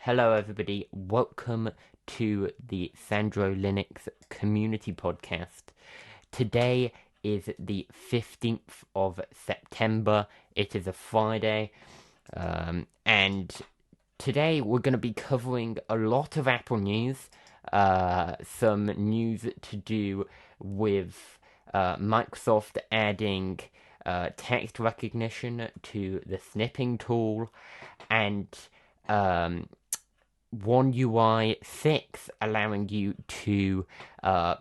Hello, everybody. Welcome to the Sandro Linux Community Podcast. Today is the 15th of September. It is a Friday. And today we're going to be covering a lot of Apple news. Some news to do with Microsoft adding text recognition to the snipping tool, and One UI 6 allowing you to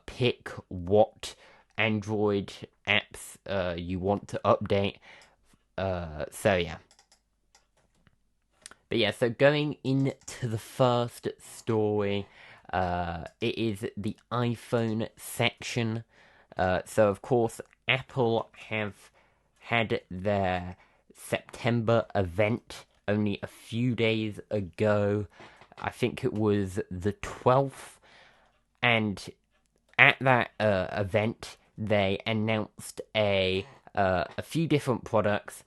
pick what Android apps you want to update. So going into the first story, it is the iPhone section. So of course, Apple have had their September event only a few days ago. I think it was the 12th, and at that event, they announced a few different products,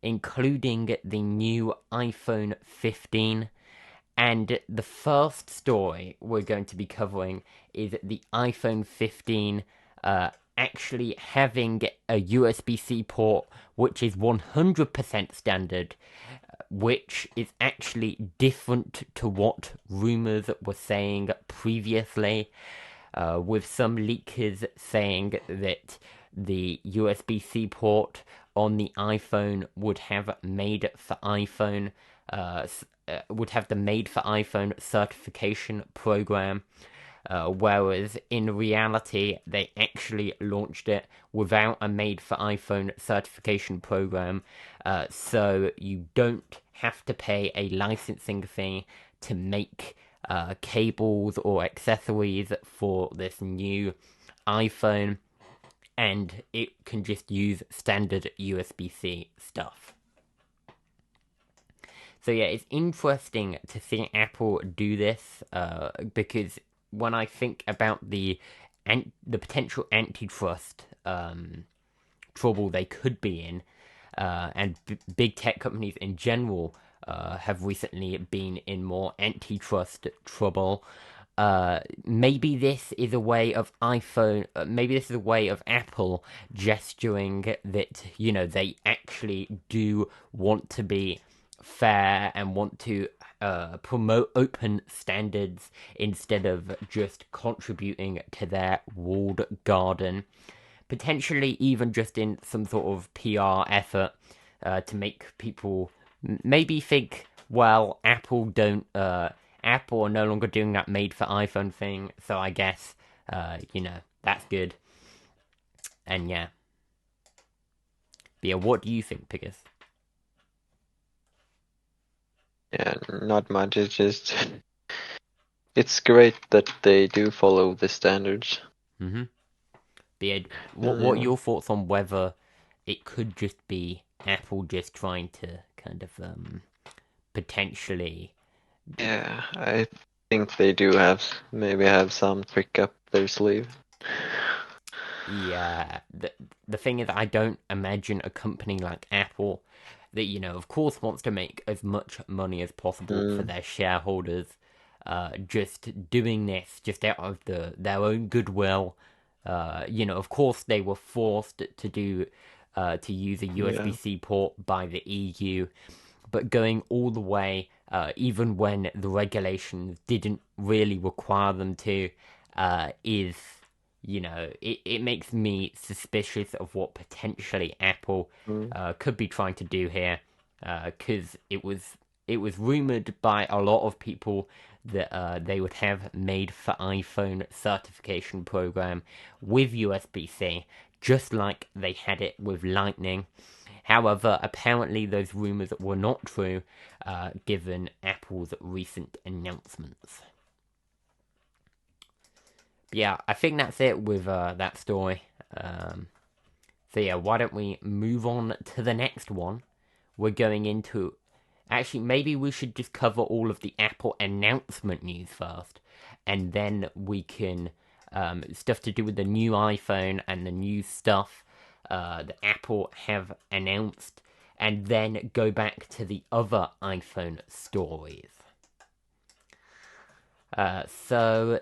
including the new iPhone 15. And the first story we're going to be covering is the iPhone 15 actually having a USB-C port, which is 100% standard, which is actually different to what rumors were saying previously, with some leakers saying that the USB-C port on the iPhone would have the Made for iPhone certification program, whereas in reality they actually launched it without a Made for iPhone certification program, so you don't have to pay a licensing fee to make cables or accessories for this new iPhone, and it can just use standard USB-C stuff. So yeah, it's interesting to see Apple do this, because when I think about the potential antitrust trouble they could be in, and big tech companies in general have recently been in more antitrust trouble. Maybe this is a way of Apple gesturing that, they actually do want to be fair and want to promote open standards instead of just contributing to their walled garden. Potentially even just in some sort of PR effort to make people maybe think, well, Apple are no longer doing that Made for iPhone thing, so I guess, that's good. And yeah. But yeah, what do you think, Pigus? Yeah, not much. It's great that they do follow the standards. Mm-hmm. But yeah, what are Yeah, your thoughts on whether it could just be Apple just trying to kind of potentially. yeah, I think they do maybe have some trick up their sleeve. Yeah, the thing is, I don't imagine a company like Apple that, of course, wants to make as much money as possible for Mm, their shareholders, just doing this just out of their own goodwill. Of course, they were forced to use a yeah. USB-C port by the EU, but going all the way, even when the regulations didn't really require them to, is, it makes me suspicious of what potentially Apple Mm, could be trying to do here, because it was rumored by a lot of people that they would have Made for iPhone certification program with USB-C, just like they had it with Lightning. However, apparently those rumors were not true, given Apple's recent announcements. But yeah, I think that's it with that story. So yeah, why don't we move on to the next one? We're going into. Actually, maybe we should just cover all of the Apple announcement news first, and then we can stuff to do with the new iPhone and the new stuff that Apple have announced, and then go back to the other iPhone stories. So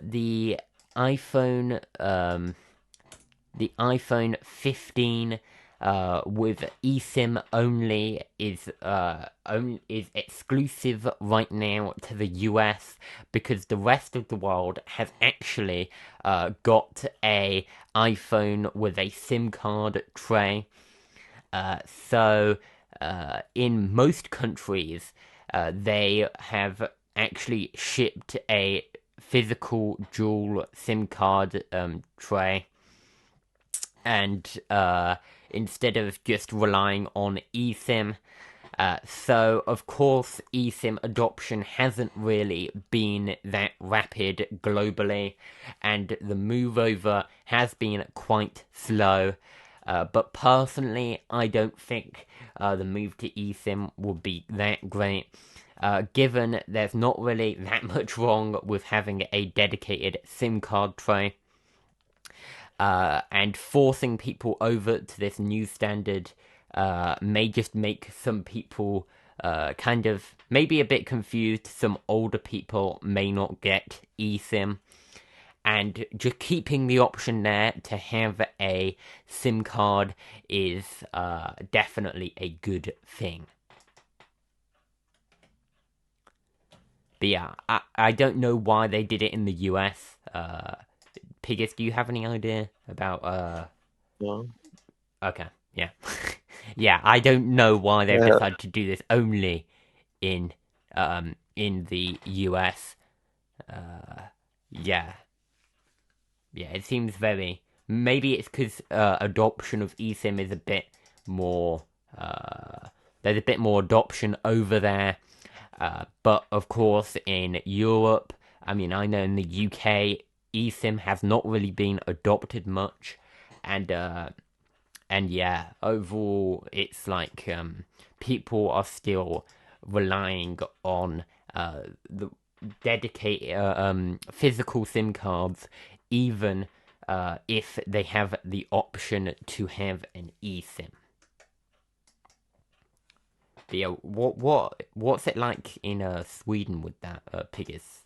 iPhone, um, the iPhone 15 with eSIM only is exclusive right now to the US, because the rest of the world has actually got a iPhone with a SIM card tray. So in most countries, they have actually shipped a physical dual SIM card tray, and instead of just relying on eSIM. So, of course, eSIM adoption hasn't really been that rapid globally, and the move over has been quite slow. But personally, I don't think the move to eSIM will be that great, given there's not really that much wrong with having a dedicated SIM card tray. And forcing people over to this new standard may just make some people kind of maybe a bit confused. Some older people may not get eSIM. And just keeping the option there to have a SIM card is definitely a good thing. But yeah, I don't know why they did it in the US. Pigus, do you have any idea about No. Okay, yeah. Yeah, I don't know why they've Yeah. decided to do this only in the US. Yeah. Yeah, it seems very, maybe it's because adoption of eSIM is a bit more there's a bit more adoption over there. But of course in Europe, I mean, I know in the UK eSIM has not really been adopted much, and yeah, overall, it's like people are still relying on the dedicated physical SIM cards, even if they have the option to have an eSIM. Yeah, what's it like in Sweden with that, Pigus?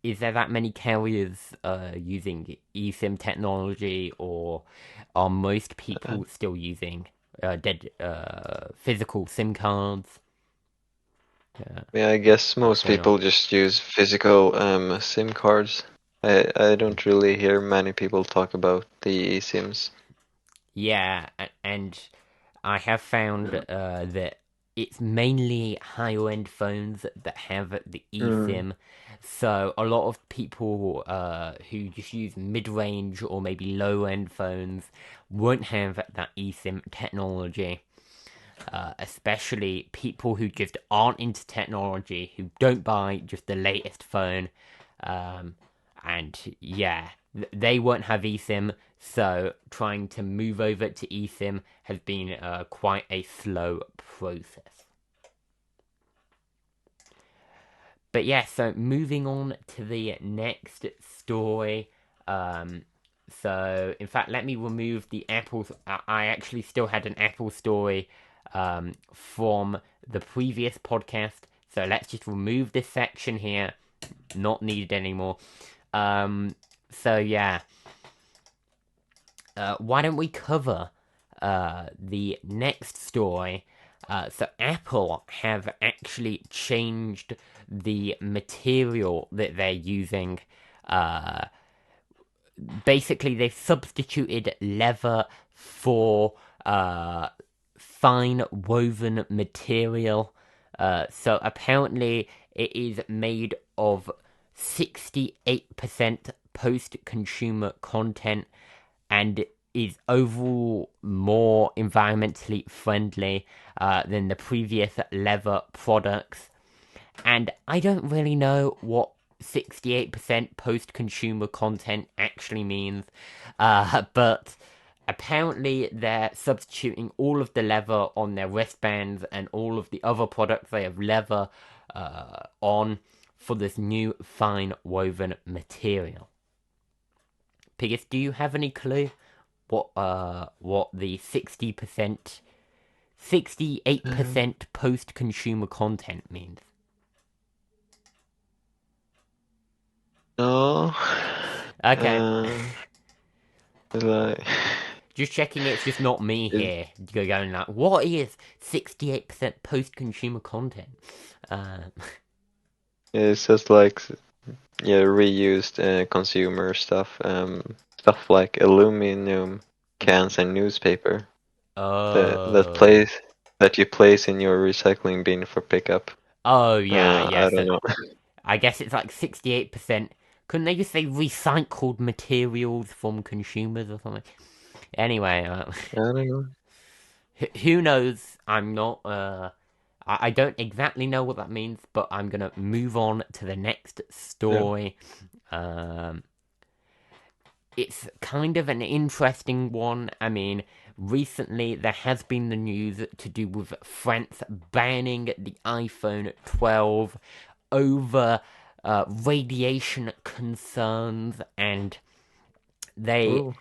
Is there that many carriers using eSIM technology, or are most Uh, people still using physical SIM cards? yeah, I guess What's most going on? people just use physical SIM cards. I don't really hear many people talk about the eSIMs. Yeah, and I have found that it's mainly higher end phones that have the Mm. eSIM. So a lot of people who just use mid-range or maybe low-end phones won't have that eSIM technology. Especially people who just aren't into technology, who don't buy just the latest phone. Um, and yeah, they won't have eSIM, so trying to move over to eSIM has been quite a slow process. But yeah, so moving on to the next story. Um, so, in fact, let me remove the Apple. I actually still had an Apple story from the previous podcast. So, let's just remove this section here. Not needed anymore. So, yeah. Why don't we cover the next story? So Apple have actually changed the material that they're using. Uh, Basically, they've substituted leather for fine woven material. So apparently, it is made of 68% post-consumer content, and is overall more environmentally friendly than the previous leather products. And I don't really know what 68% post consumer content actually means, but apparently they're substituting all of the leather on their wristbands and all of the other products they have leather on for this new fine woven material. Pigus, do you have any clue what the 60%, Um, 68% post consumer content means? No. Okay. Like, Just checking it's just not me here going like, what is 68% post-consumer content? it's just like, yeah, reused consumer stuff. Stuff like aluminum cans and newspaper Oh. that you place in your recycling bin for pickup. Oh, yeah, yeah, I don't so know. I guess it's like 68%. Couldn't they just say recycled materials from consumers or something? Anyway, I don't know. who knows? I'm not, I don't exactly know what that means, but I'm gonna move on to the next Yeah. story. Um, it's kind of an interesting one. I mean, recently there has been the news to do with France banning the iPhone 12 over radiation concerns, and Ooh.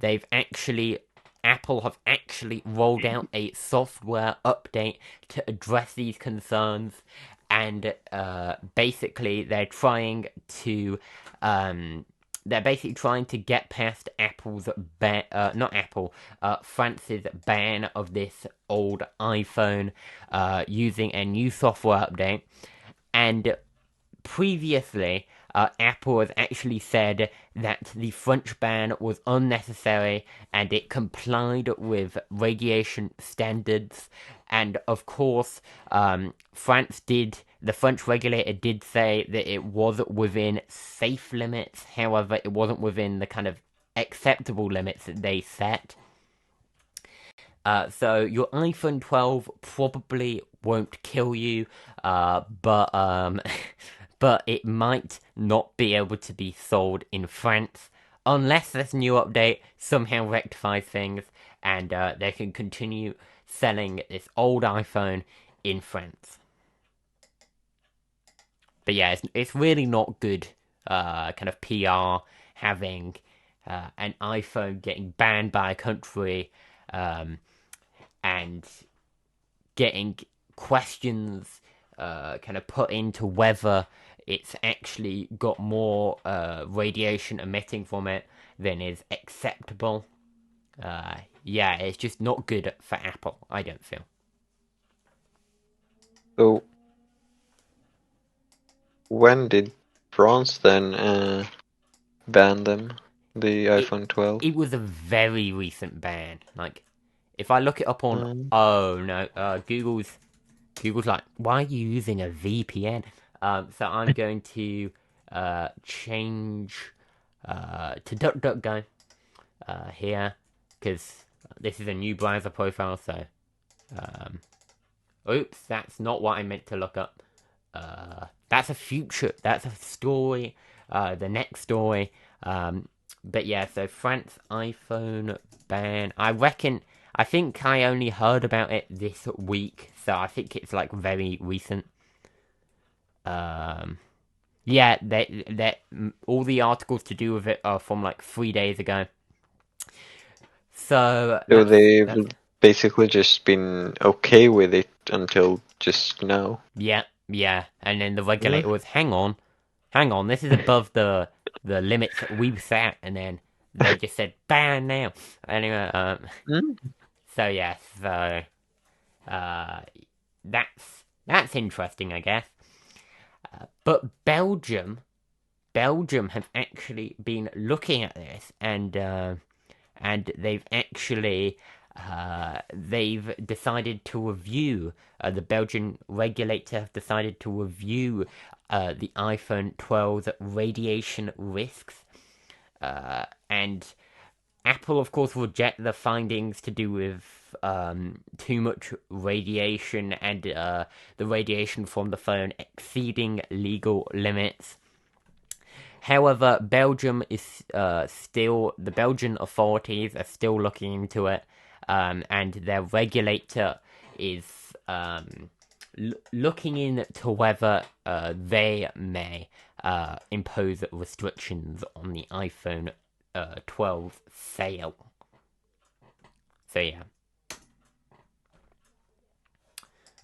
they've actually Apple have actually rolled out a software update to address these concerns, and basically they're basically trying to get past Apple's not Apple, France's ban of this old iPhone using a new software update. And previously, Apple has actually said that the French ban was unnecessary and it complied with radiation standards. And of course, the French regulator did say that it was within safe limits. However, it wasn't within the kind of acceptable limits that they set. So your iPhone 12 probably won't kill you, but but it might not be able to be sold in France unless this new update somehow rectifies things and they can continue selling this old iPhone in France. But yeah, it's really not good kind of PR having an iPhone getting banned by a country um, and getting questions kind of put into whether it's actually got more radiation emitting from it than is acceptable. Yeah, it's just not good for Apple, I don't feel. So when did France then ban them? The It iPhone 12? it was a very recent ban. Like, if I look it up on, Um, oh no, Google's like, why are you using a VPN? So I'm going to change to DuckDuckGo here because this is a new browser profile. So, um, oops, that's not what I meant to look up. That's a future. That's a story. The next story. But yeah, so France iPhone ban. I reckon. I think I only heard about it this week, so I think it's like very recent. Um, yeah, that all the articles to do with it are from like 3 days ago. So so that's they've that's basically just been okay with it until just now. yeah, yeah. And then the Huh? regulator was, hang on, this is above the limits that we've set, and then they just said ban now. Anyway, Hmm? so yeah, so uh, that's interesting, I guess. But Belgium have actually been looking at this, and they've decided to review. The Belgian regulator have decided to review the iPhone 12's radiation risks, and Apple, of course, reject the findings to do with too much radiation and the radiation from the phone exceeding legal limits. However, the Belgian authorities are still looking into it, and their regulator is looking into whether they may impose restrictions on the iPhone 12 sale. So yeah.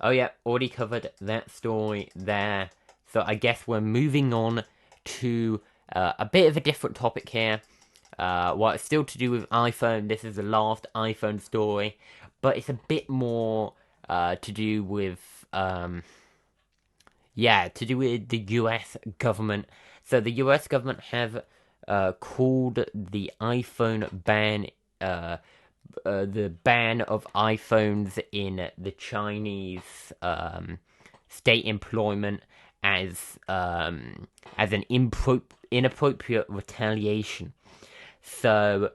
Oh yeah, already covered that story there. So I guess we're moving on to a bit of a different topic here. Well, it's still to do with iPhone. This is the last iPhone story, but it's a bit more to do with to do with the US government. So the US government have called the iPhone ban, the ban of iPhones in the Chinese state employment as an inappropriate retaliation. So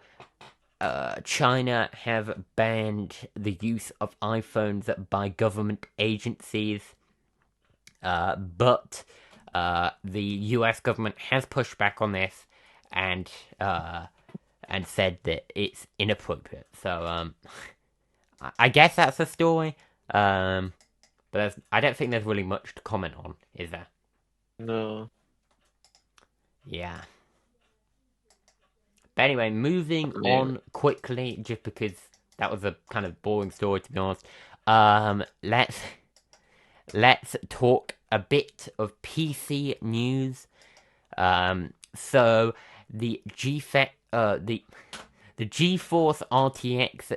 China have banned the use of iPhones by government agencies, but the US government has pushed back on this and said that it's inappropriate. So I guess that's the story. But I don't think there's really much to comment on, is there? No. Yeah. But anyway, moving on quickly, just because that was a kind of boring story, to be honest. Let's talk a bit of PC news. So the GeForce RTX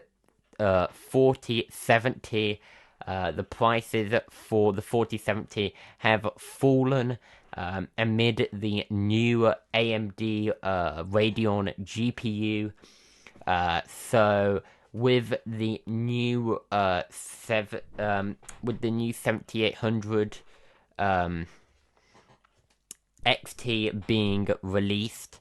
4070, the prices for the 4070 have fallen amid the new AMD Radeon GPU. So with the new 7800 XT being released,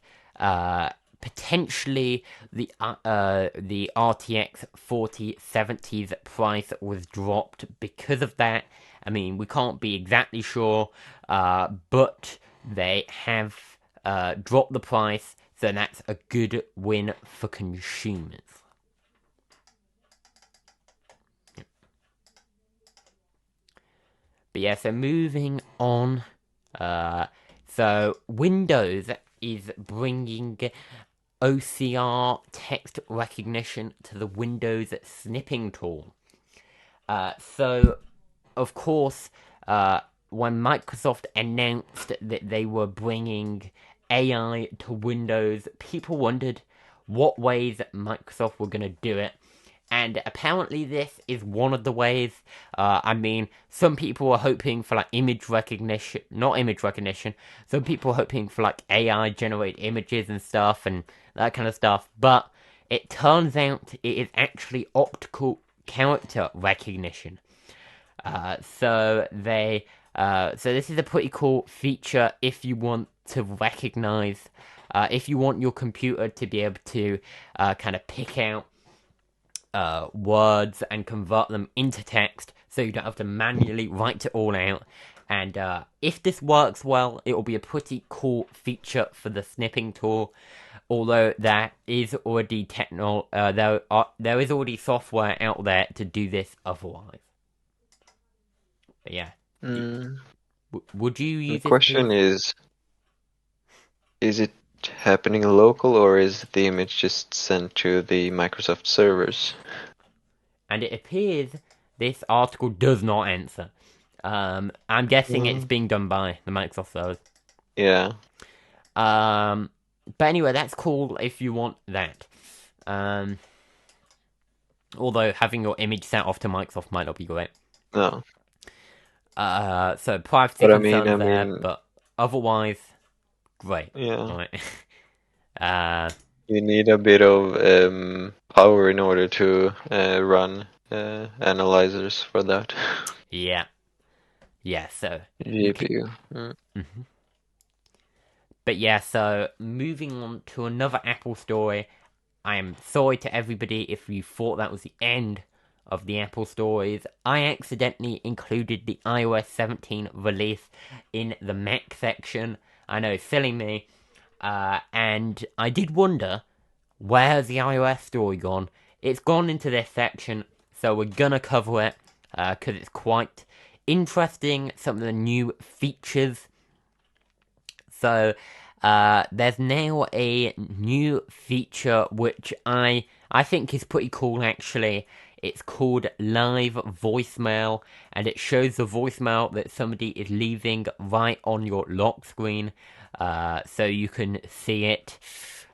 potentially the RTX 4070's price was dropped because of that. I mean, we can't be exactly sure, but they have dropped the price, so that's a good win for consumers. But yeah, so moving on, so Windows is bringing OCR text recognition to the Windows snipping tool. So, of course, when Microsoft announced that they were bringing AI to Windows, people wondered what ways Microsoft were going to do it. And apparently this is one of the ways. I mean, some people are hoping for like image recognition, not image recognition. Some people are hoping for like AI generate images and stuff and that kind of stuff. But it turns out it is actually optical character recognition. So this is a pretty cool feature if you want to recognize, if you want your computer to be able to kind of pick out words and convert them into text, so you don't have to manually write it all out. And if this works well, it will be a pretty cool feature for the snipping tool. Although there is already there is already software out there to do this otherwise. But yeah, would you use the question is it happening local or is the image just sent to the Microsoft servers? And it appears this article does not answer. I'm guessing it's being done by the Microsoft servers. Yeah. But anyway, that's cool if you want that. Although having your image sent off to Microsoft might not be great. No. So privacy concerns there, but otherwise, great. Yeah. Right. You need a bit of power in order to run analyzers for that. Yeah. Yeah, so... GPU. Mm-hmm. But yeah, so moving on to another Apple story. I am sorry to everybody if you thought that was the end of the Apple stories. I accidentally included the iOS 17 release in the Mac section. I know, silly me. And I did wonder, where's the iOS story gone? It's gone into this section, so we're gonna cover it, because it's quite interesting, some of the new features. So, there's now a new feature which I think is pretty cool, actually. It's called Live Voicemail, and it shows the voicemail that somebody is leaving right on your lock screen, so you can see it.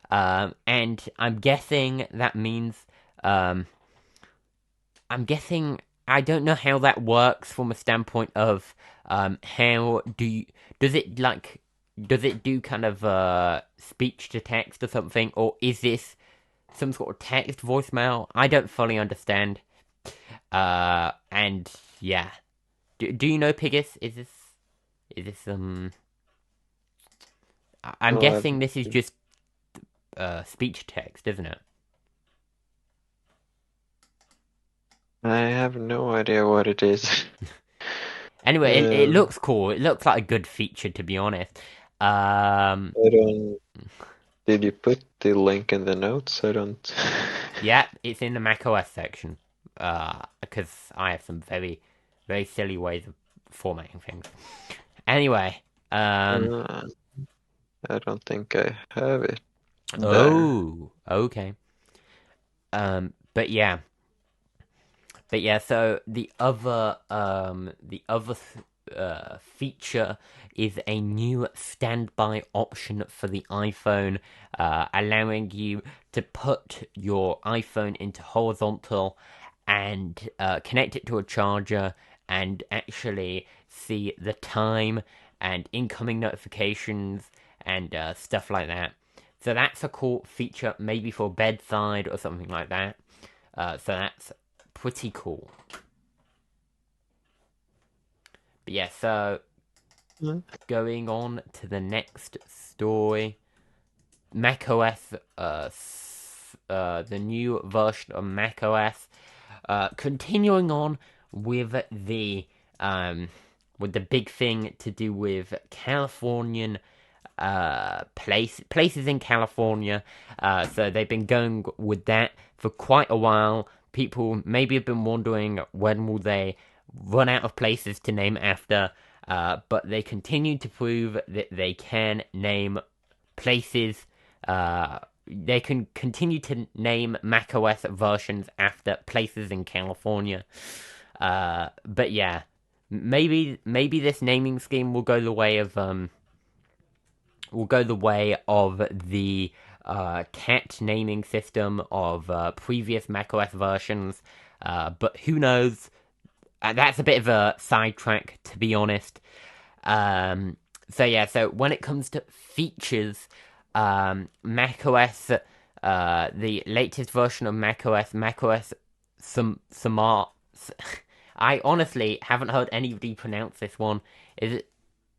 And I'm guessing that means, I'm guessing, I don't know how that works from a standpoint of, how does it do kind of, speech to text or something, or is this some sort of text voicemail? I don't fully understand. And yeah. Do you know, Pigus? Is this, I'm No, guessing this is just, speech text, isn't it? I have no idea what it is. Anyway, it looks cool. It looks like a good feature, to be honest. I don't. Did you put the link in the notes? I don't. Yeah, it's in the macOS section. Because I have some very, very silly ways of formatting things. Anyway, I don't think I have it there. oh, okay. But yeah. So the other feature is a new standby option for the iPhone, allowing you to put your iPhone into horizontal and connect it to a charger and actually see the time and incoming notifications and stuff like that. So that's a cool feature, maybe for bedside or something like that. So that's pretty cool. But yeah, so going on to the next story, macOS, the new version of macOS, continuing on with the big thing to do with Californian places in California. So they've been going with that for quite a while. People maybe have been wondering when will they run out of places to name after, but they continue to prove that they can name places. They can continue to name macOS versions after places in California. But yeah, maybe this naming scheme will go the way of the cat naming system of previous macOS versions. But who knows? That's a bit of a sidetrack, to be honest. So when it comes to features, macOS, the latest version of macOS Samar. I honestly haven't heard anybody pronounce this one. Is it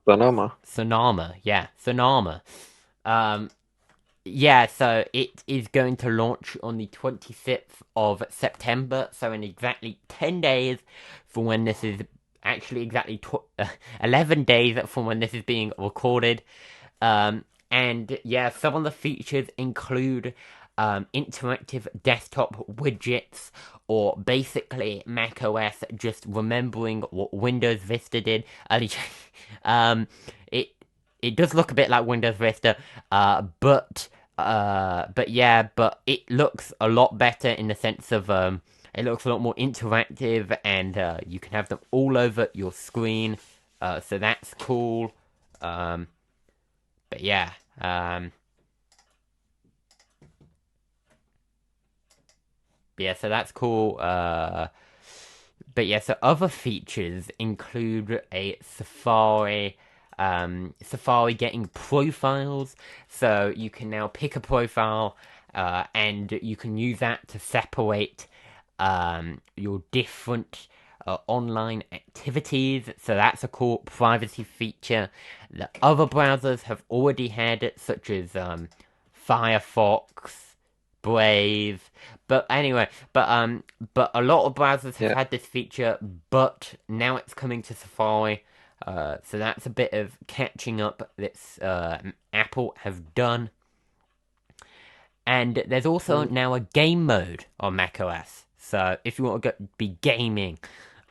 Sonoma. Sonoma? Yeah, Sonoma. Yeah, so it is going to launch on the 26th of September, so in exactly 10 days from when this is actually exactly 11 days from when this is being recorded. And yeah, some of the features include interactive desktop widgets, or basically macOS just remembering what Windows Vista did. It does look a bit like Windows Vista, but it looks a lot better in the sense of it looks a lot more interactive, and you can have them all over your screen. So that's cool. But yeah. Yeah, so that's cool. But yeah, so other features include a Safari. Safari getting profiles, so you can now pick a profile, and you can use that to separate your different online activities. So that's a cool privacy feature that other browsers have already had, such as Firefox, Brave. But anyway, but a lot of browsers have had this feature, but now it's coming to Safari. So that's a bit of catching up that Apple have done. And there's also now a game mode on macOS. So if you want to be gaming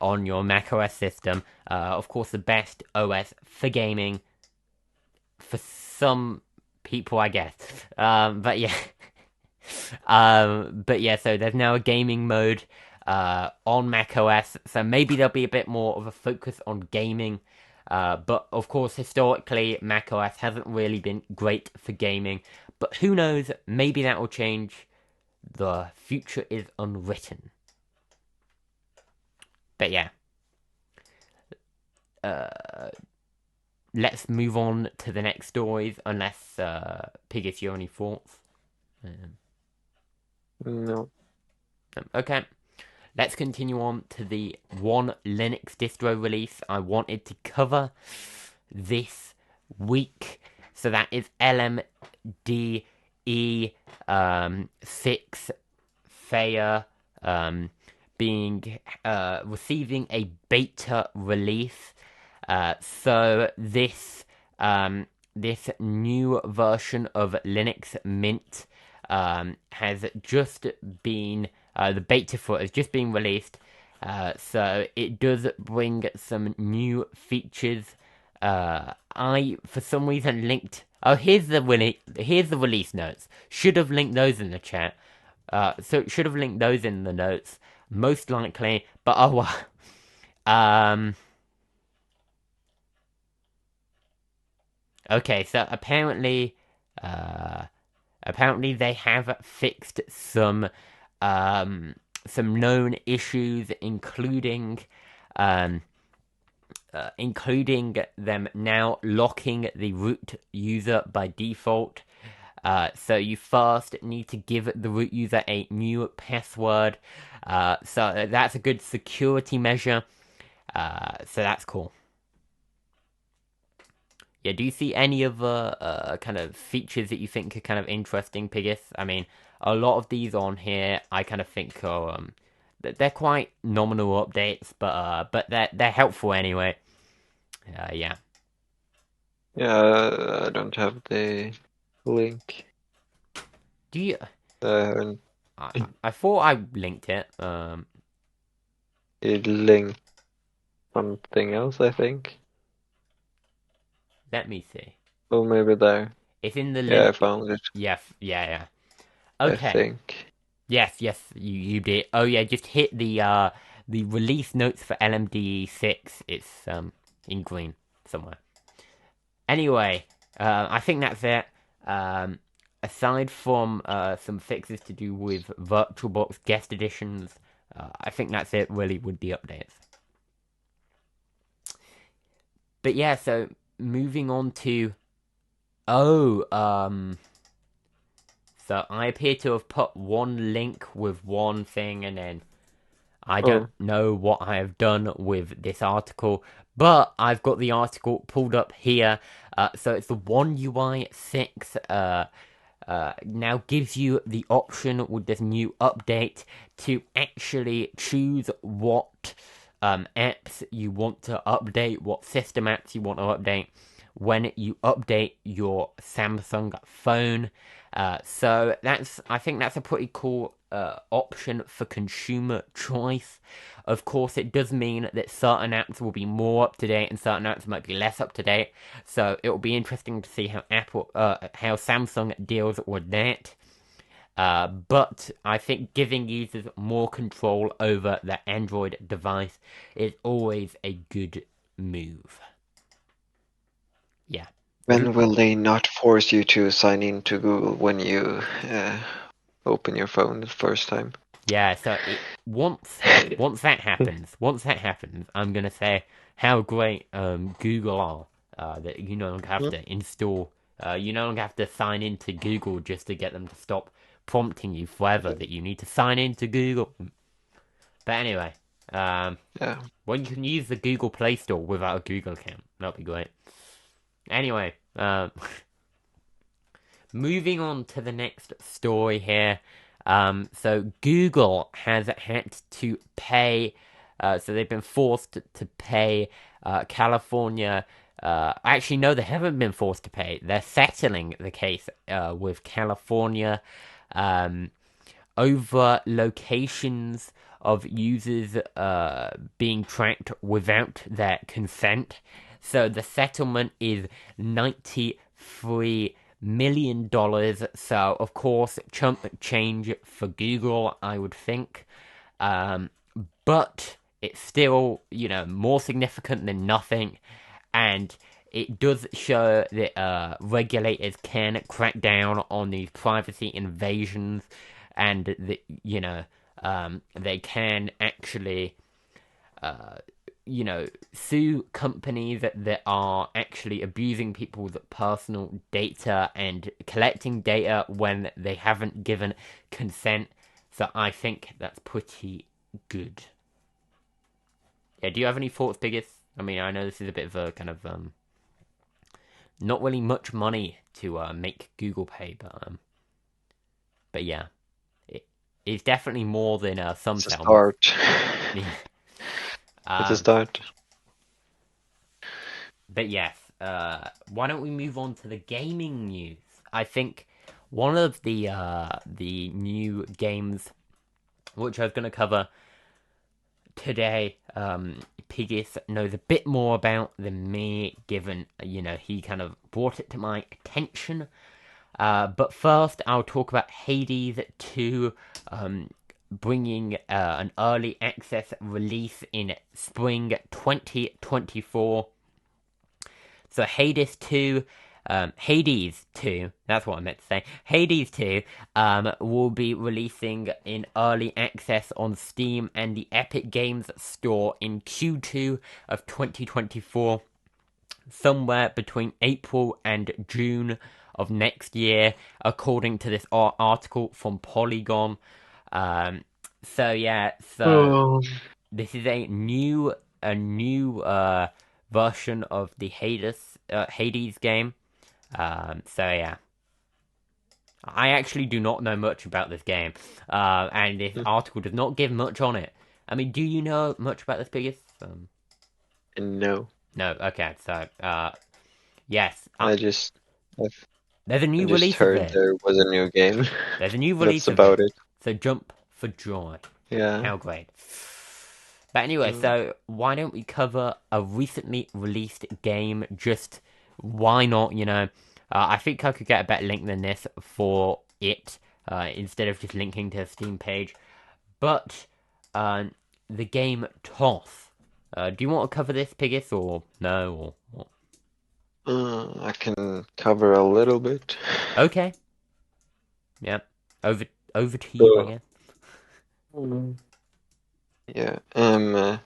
on your macOS system, of course the best OS for gaming for some people, I guess. But yeah. So there's now a gaming mode. on macOS, so maybe there'll be a bit more of a focus on gaming. But of course, historically, macOS hasn't really been great for gaming. But who knows? Maybe that will change. The future is unwritten. But yeah. Let's move on to the next stories, unless, Piggus, you have any thoughts? No. Okay. Let's continue on to the one Linux distro release I wanted to cover this week. So that is LMDE 6 Faya being receiving a beta release. So this new version of Linux Mint has just been the beta for it has just been released. So it does bring some new features. I for some reason linked. Oh, here's the release notes. Should have linked those in the chat. So should have linked those in the notes, most likely. But oh well. Okay, so apparently they have fixed some known issues, including them now locking the root user by default. So you first need to give the root user a new password. So that's a good security measure. So that's cool. Yeah, do you see any other kind of features that you think are kind of interesting, Piggus? I mean, a lot of these on here, I kind of think are they're quite nominal updates, but they're helpful anyway. Yeah. Yeah, I don't have the link. Do you? I haven't. I thought I linked it. It linked something else, I think. Let me see. Oh, maybe there. It's in the Yeah, I found it. Yeah. Okay. I think. Yes, you did. Oh yeah, just hit the release notes for LMDE 6. It's in green somewhere. Anyway, I think that's it. Aside from some fixes to do with VirtualBox guest editions, I think that's it really with the updates. But yeah, so moving on to so I appear to have put one link with one thing, and then I don't know what I have done with this article, but I've got the article pulled up here. So it's the One UI 6 now gives you the option with this new update to actually choose what apps you want to update, what system apps you want to update when you update your Samsung phone. So I think that's a pretty cool option for consumer choice. Of course, it does mean that certain apps will be more up to date and certain apps might be less up to date. So it will be interesting to see how how Samsung deals with that. But I think giving users more control over their Android device is always a good move. Yeah. When will they not force you to sign in to Google when you open your phone the first time? Yeah, so once that happens, I'm gonna say how great Google are. That you no longer have to install. You no longer have to sign into Google just to get them to stop prompting you forever that you need to sign into Google. But anyway, Yeah. well, you can use the Google Play Store without a Google account. That'd be great. Anyway, moving on to the next story here. So Google has had to pay. So they've been forced to pay California. Actually, no, they haven't been forced to pay. They're settling the case with California over locations of users being tracked without their consent. So the settlement is $93 million. So of course, chump change for Google, I would think. but it's still, more significant than nothing, and it does show that regulators can crack down on these privacy invasions, and that, they can actually, sue companies that are actually abusing people's personal data and collecting data when they haven't given consent. So I think that's pretty good. Yeah, do you have any thoughts, Biggest? I mean, I know this is a bit of a kind of not really much money to make Google pay, but yeah, it's definitely more than some It's a settlements. start. It's a Um, start. but yes, why don't we move on to the gaming news? I think one of the new games which I was going to cover today, Pigis knows a bit more about than me, given, he kind of brought it to my attention. But first, I'll talk about Hades 2, bringing an early access release in spring 2024. So Hades 2, that's what I meant to say. Hades 2 will be releasing in early access on Steam and the Epic Games Store in Q2 of 2024, somewhere between April and June of next year, according to this article from Polygon. So this is a new version of the Hades game. So yeah, I actually do not know much about this game, and this article does not give much on it. I mean, do you know much about this, Biggest? No. No. Okay. So yes, I just there's a I new just release of heard it. there was a new game. There's a new That's release of about it. it. So jump for joy. Yeah. How great. But anyway, so why don't we cover a recently released game? Just why not, I think I could get a better link than this for it, instead of just linking to a Steam page. But the game Toss. Do you want to cover this, Piggis, or no, or what? I can cover a little bit. Okay. Yep. Over to you, I So, guess. yeah.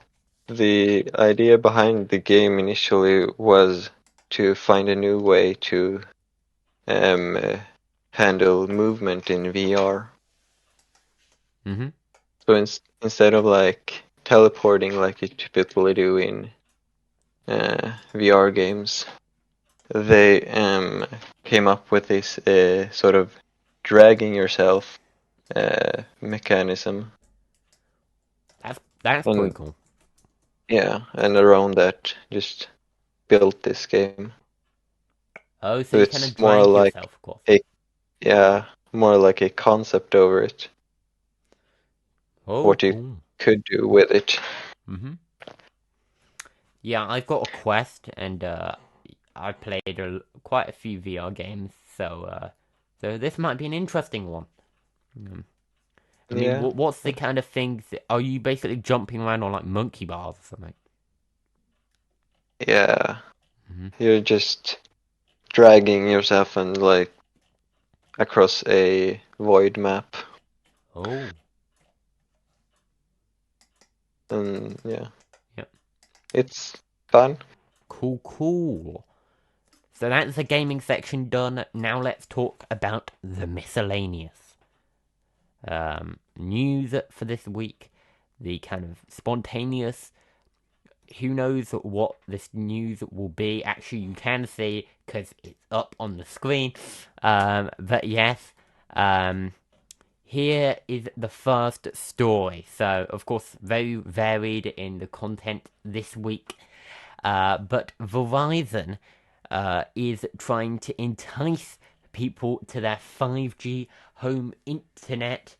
The idea behind the game initially was to find a new way to handle movement in VR. Mm-hmm. So instead of like teleporting like you typically do in VR games, they came up with this sort of dragging yourself mechanism. That's pretty And cool. yeah, and around that, just built this game. Oh, so So you kind it's of more drag like yourself, of course. more like a concept over it, Oh, what you cool. could do with it. Mm-hmm. Yeah, I've got a Quest, and I played quite a few VR games, so this might be an interesting one. Mm. I mean, Yeah, what's the kind of things? Are you basically jumping around on like monkey bars or something? yeah. Mm-hmm. You're just dragging yourself and like across a void map, Oh, and yeah, yep. it's fun. Cool, cool. So that's the gaming section done. Now let's talk about the miscellaneous. News for this week. The kind of spontaneous. Who knows what this news will be? Actually, you can see because it's up on the screen. But yes, here is the first story. So, of course, very varied in the content this week. But Verizon is trying to entice people to their 5G home internet,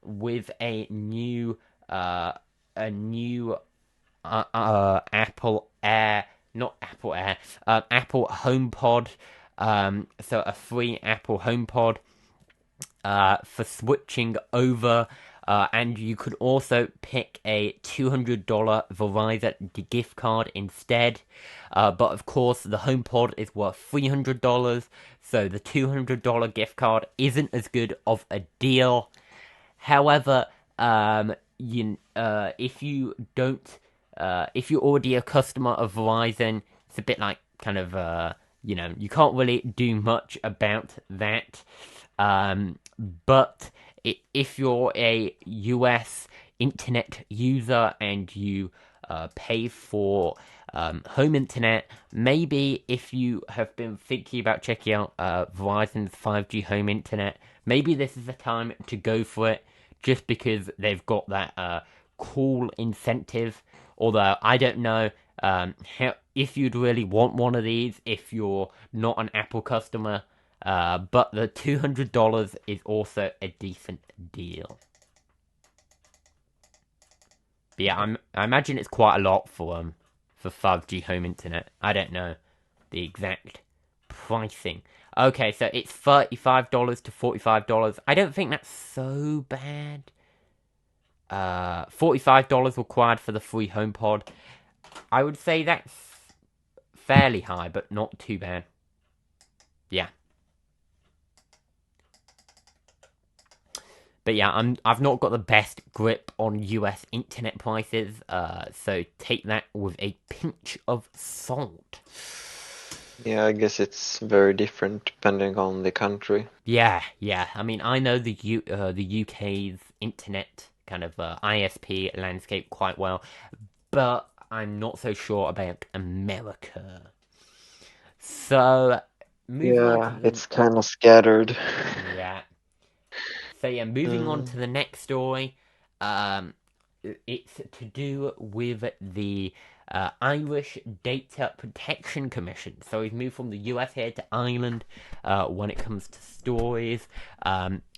with a new Apple Air, not Apple Air, Apple HomePod. So a free Apple HomePod for switching over And you could also pick a $200 Verizon gift card instead. But of course, the HomePod is worth $300, so the $200 gift card isn't as good of a deal. However, if you don't, if you're already a customer of Verizon, it's a bit like kind of, you can't really do much about that. But if you're a US internet user and you pay for home internet, maybe if you have been thinking about checking out Verizon's 5G home internet, maybe this is the time to go for it, just because they've got that cool incentive. Although I don't know if you'd really want one of these if you're not an Apple customer. But the $200 is also a decent deal. But yeah, I imagine it's quite a lot for 5G home internet. I don't know the exact pricing. Okay, so it's $35 to $45. I don't think that's so bad. $45 required for the free HomePod. I would say that's fairly high, but not too bad. Yeah. But yeah, I've not got the best grip on US internet prices, so take that with a pinch of salt. Yeah, I guess it's very different depending on the country. Yeah. I mean, I know the UK's internet kind of ISP landscape quite well, but I'm not so sure about America. So moving on to Yeah, the it's kind of scattered. yeah. So yeah, moving on to the next story. Um, it's to do with the Irish Data Protection Commission. So we've moved from the US here to Ireland when it comes to stories.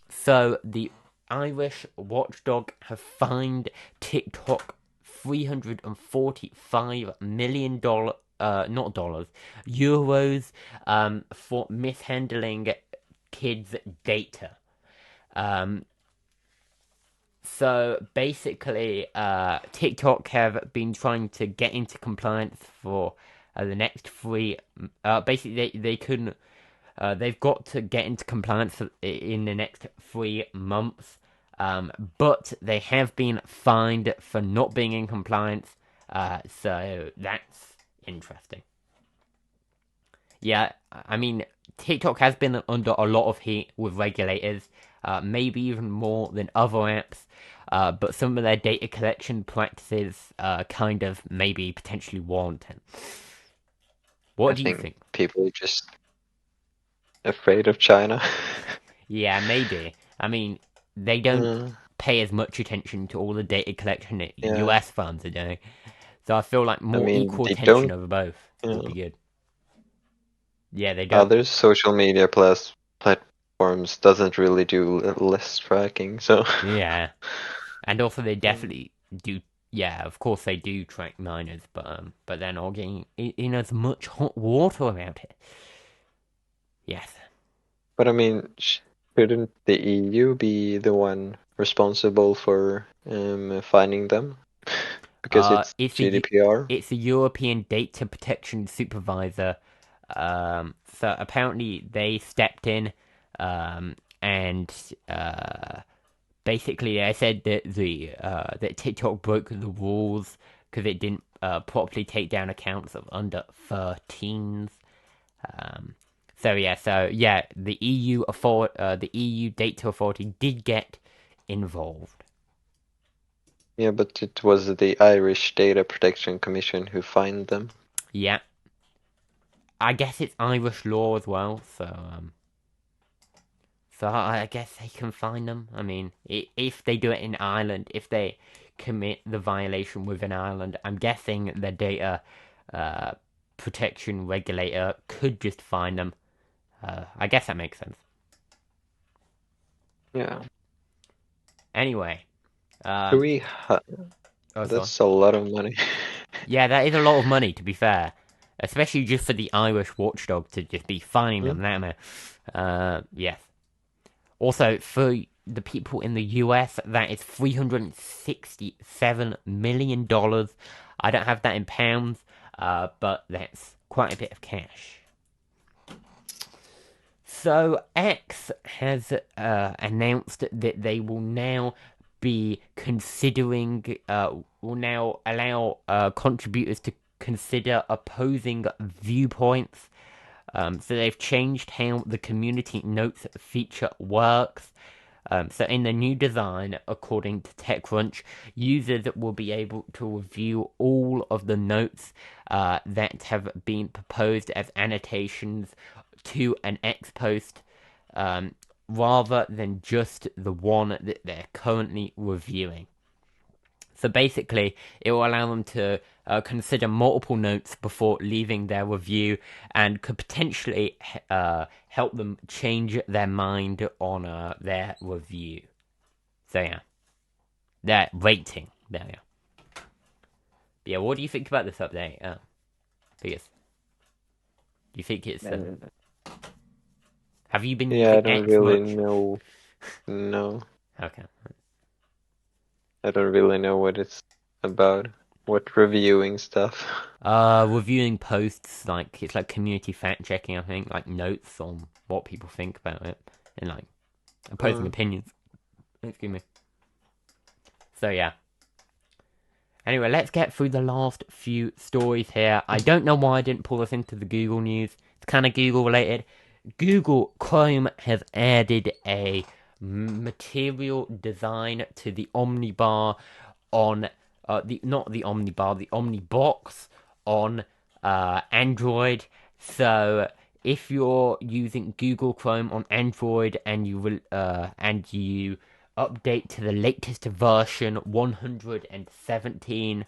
So the Irish watchdog have fined TikTok $345 million, not dollars, euros, for mishandling kids' data. Um, so basically, TikTok have been trying to get into compliance for the next three. Basically, they couldn't. They've got to get into compliance in the next 3 months. But they have been fined for not being in compliance. So that's interesting. Yeah, I mean, TikTok has been under a lot of heat with regulators, maybe even more than other apps. But some of their data collection practices kind of maybe potentially warranted. I What do you think think? people are just afraid of China. Yeah, maybe. I mean, they don't Uh, pay as much attention to all the data collection that yeah, US firms are doing. So I feel like I more mean, equal they attention don't, over both you would know, be good. Yeah, they don't. other social media platforms doesn't really do list tracking, so Yeah. And also, they Mm. definitely do. Yeah, of course they do track minors, but they're not getting in as much hot water about it. Yes. But I mean, shouldn't the EU be the one responsible for finding them? Because it's It's GDPR. it's a European Data Protection Supervisor. So apparently they stepped in, and basically they said that that TikTok broke the rules because it didn't properly take down accounts of under 13s. Um, so yeah, the EU Data Authority did get involved. Yeah, but it was the Irish Data Protection Commission who fined them. Yeah, I guess it's Irish law as well, so I guess they can fine them. I mean, if they do it in Ireland, if they commit the violation within Ireland, I'm guessing the data uh, protection regulator could just fine them. I guess that makes sense. Yeah. Anyway, um, Three, oh, sorry. that's a lot of money. Yeah, that is a lot of money, to be fair. Especially just for the Irish watchdog to just be fining them that amount. Yes. Also, for the people in the US, that is $367 million. I don't have that in pounds, but that's quite a bit of cash. So X has announced that they will now be considering, will now allow contributors to consider opposing viewpoints. So they've changed how the community notes feature works. So in the new design, according to TechCrunch, users will be able to review all of the notes that have been proposed as annotations to an X post, rather than just the one that they're currently reviewing. So basically, it will allow them to consider multiple notes before leaving their review, and could potentially help them change their mind on their review. So yeah, their rating. There you go. But yeah, what do you think about this update? Because do you think it's? Have you been Yeah, I using don't X really much? know. No, Okay. I don't really know what it's about. What reviewing stuff. Reviewing posts, like it's like community fact checking, I think, like notes on what people think about it, and like opposing opinions. Excuse me. So yeah. Anyway, let's get through the last few stories here. I don't know why I didn't pull this into the Google news. It's kind of Google related. Google Chrome has added a material design to the Omnibar on the Omnibox on Android. So if you're using Google Chrome on Android and you update to the latest version 117,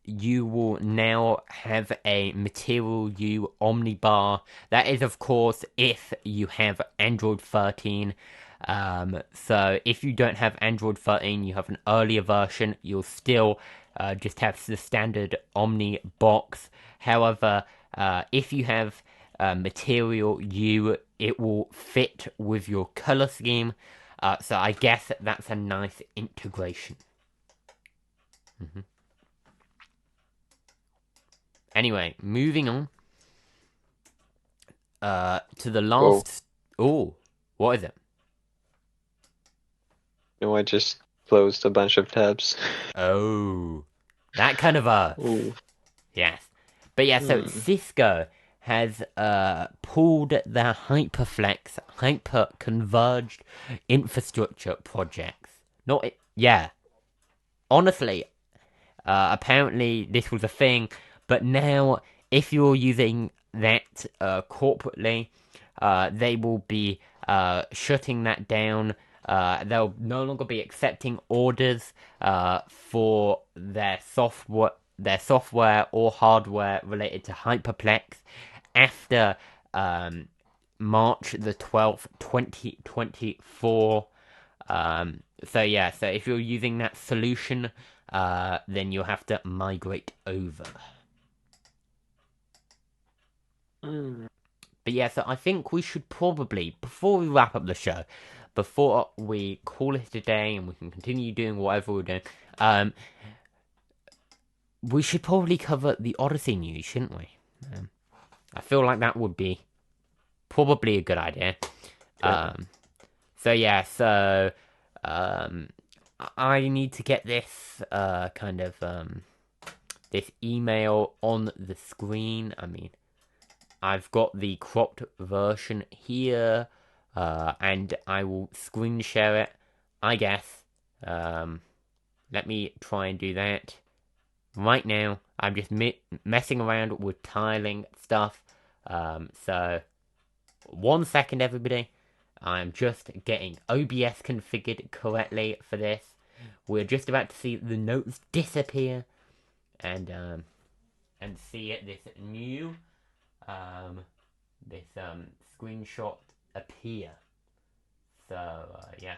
you will now have a Material U Omnibar. That is, of course, if you have Android 13. So if you don't have Android 13, you have an earlier version, you'll still just have the standard Omni box. However, if you have Material U, it will fit with your color scheme. So I guess that's a nice integration. Anyway, moving on to the last. Oh, what is it? No, I just closed a bunch of tabs. Oh, that kind of Ooh. yes. But yeah, so Cisco has pulled their Hyperflex hyper converged infrastructure projects. Not it, yeah. Honestly, apparently this was a thing, but now if you're using that corporately, they will be shutting that down. They'll no longer be accepting orders for their software or hardware related to Hyperplex after March the 12th, 2024. So yeah, so if you're using that solution, then you'll have to migrate over. But yeah, so I think we should probably, before we wrap up the show, before we call it a day and we can continue doing whatever we're doing, we should probably cover the Odysee news, shouldn't we? I feel like that would be probably a good idea. So yeah, so I need to get this this email on the screen. I mean, I've got the cropped version here, and I will screen share it, I guess. Let me try and do that. Right now, I'm just messing around with tiling stuff. So, 1 second, everybody. I'm just getting OBS configured correctly for this. We're just about to see the notes disappear, and see this new screenshot appear. So yeah.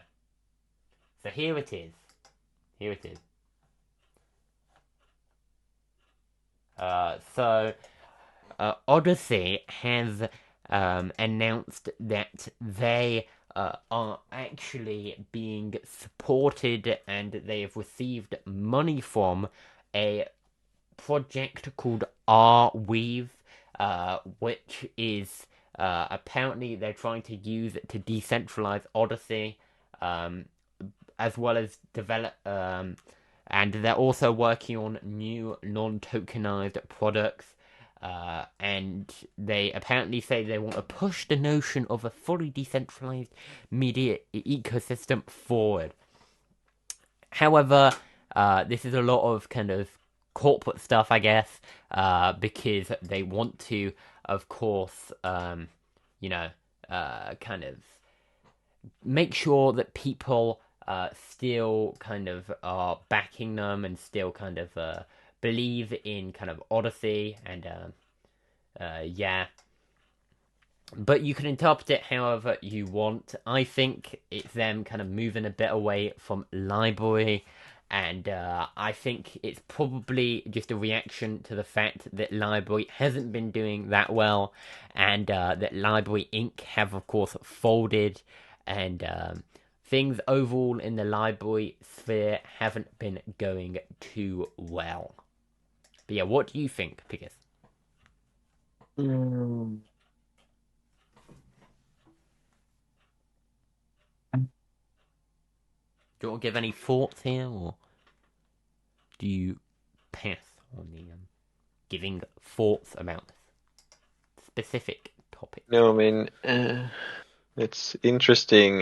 So here it is. Here it is. So Odysee has announced that they are actually being supported, and they have received money from a project called Arweave, which is apparently they're trying to use it to decentralize Odysee, as well as develop. And they're also working on new non-tokenized products. And they apparently say they want to push the notion of a fully decentralized media ecosystem forward. However, this is a lot of kind of corporate stuff, I guess, because they want to, of course, kind of make sure that people still kind of are backing them and still kind of believe in kind of Odysee and yeah. But you can interpret it however you want. I think it's them kind of moving a bit away from library, and I think it's probably just a reaction to the fact that library hasn't been doing that well, and that Library Inc. have, of course, folded, and things overall in the library sphere haven't been going too well. But yeah, what do you think, Pickers? Mm. Do you want to give any thoughts here, or do you pass on the giving thoughts about this specific topic? No, I mean, it's interesting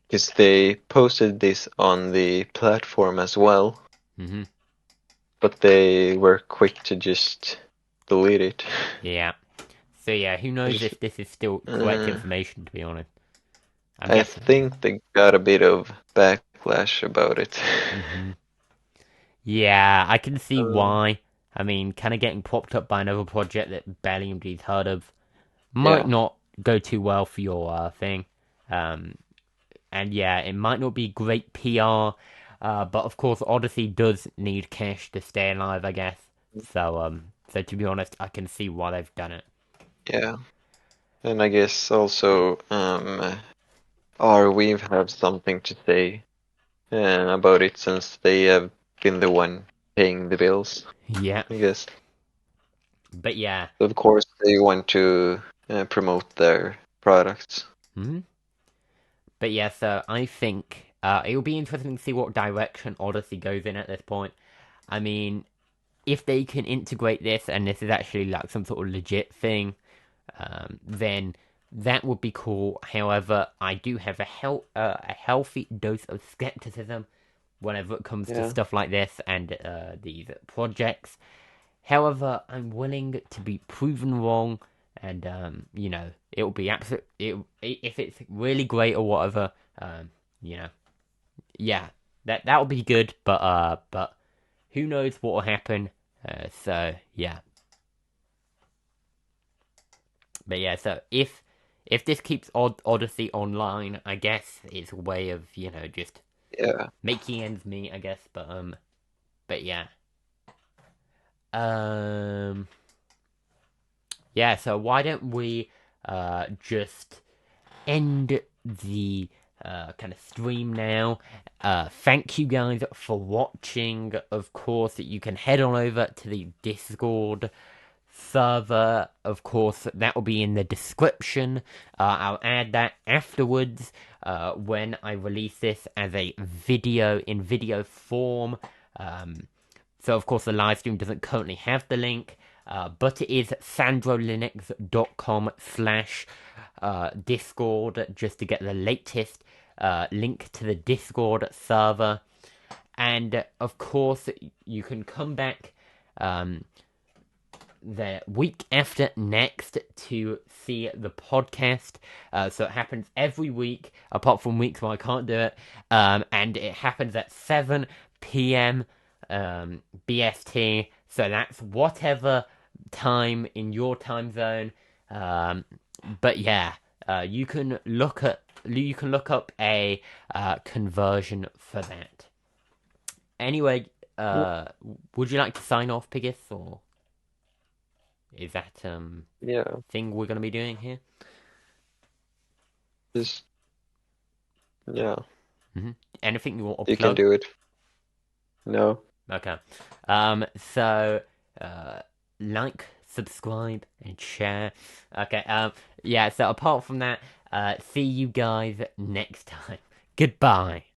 because they posted this on the platform as well, Mm-hmm. but they were quick to just delete it. Yeah. So yeah, who knows if this is still correct information, to be honest. I think they got a bit of backlash about it. Mm-hmm. Yeah, I can see why. I mean, kind of getting propped up by another project that barely anybody's heard of might Yeah. not go too well for your thing. And yeah, it might not be great PR, but of course, Odysee does need cash to stay alive, I guess. So to be honest, I can see why they've done it. Yeah. And I guess also Arweave have something to say about it since they have been the one paying the bills, Yeah, I guess. but yeah. Of course, they want to promote their products. Hmm. But yeah, so I think it'll be interesting to see what direction Odyssey goes in at this point. I mean, if they can integrate this and this is actually like some sort of legit thing, then that would be cool. However, I do have a healthy dose of skepticism whenever it comes to Yeah. stuff like this and these projects. However, I'm willing to be proven wrong, and it'll be absolute. If it's really great or whatever, yeah, that'll be good. But who knows what will happen? So yeah. But yeah, so if this keeps Odyssey online, I guess it's a way of just Yeah. making ends meet, I guess. But yeah. Um, yeah. So why don't we just end the kind of stream now? Thank you guys for watching. Of course, you can head on over to the Discord server. Of course, that will be in the description. I'll add that afterwards when I release this as a video in video form. So, of course, the live stream doesn't currently have the link, but it is sandrolinux.com/Discord just to get the latest link to the Discord server. And, of course, you can come back the week after next to see the podcast. So it happens every week, apart from weeks where I can't do it. And it happens at 7 p.m. BST. So that's whatever time in your time zone. But yeah, you can look up a conversion for that. Anyway, would you like to sign off, Piggis, or is that Yeah. thing we're gonna be doing here? Just yeah, Anything you want to you can plug? do it. No. Okay. So, uh, like, subscribe, and share. Okay. Yeah. So apart from that, see you guys next time. Goodbye.